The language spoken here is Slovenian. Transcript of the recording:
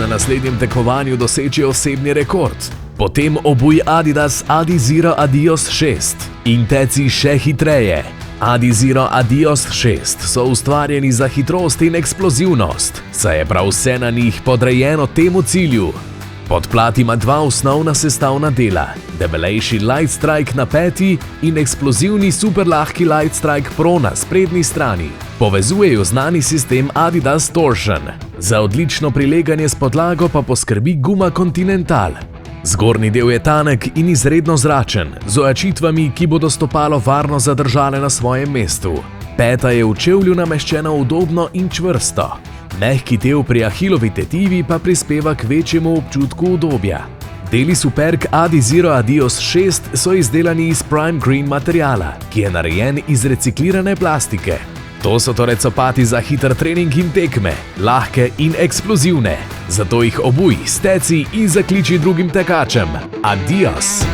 na naslednjem tekmovanju doseči osebni rekord. Potem obuj Adidas Adizero Adios 6 in teci še hitreje. Adizero Adios 6 so ustvarjeni za hitrost in eksplozivnost, saj je prav vse na njih podrejeno temu cilju. Podplat ima dva osnovna sestavna dela, debelejši Lightstrike na peti in eksplozivni superlahki Lightstrike Pro na sprednji strani. Povezujejo znani sistem Adidas Torsion. Za odlično prileganje s podlago pa poskrbi guma Continental. Zgornji del je tanek in izredno zračen, z ojačitvami, ki bodo stopalo varno zadržale na svojem mestu. Peta je v čevlju nameščena udobno in čvrsto. Mehki del pri ahilovi tetivi pa prispeva k večjemu občutku udobja. Deli superg Adizero Adios 6 so izdelani iz Prime Green materiala, ki je narejen iz reciklirane plastike. To so torej copati za hiter trening in tekme, lahke in eksplozivne. Zato jih obuj, steci in zakliči drugim tekačem. Adios!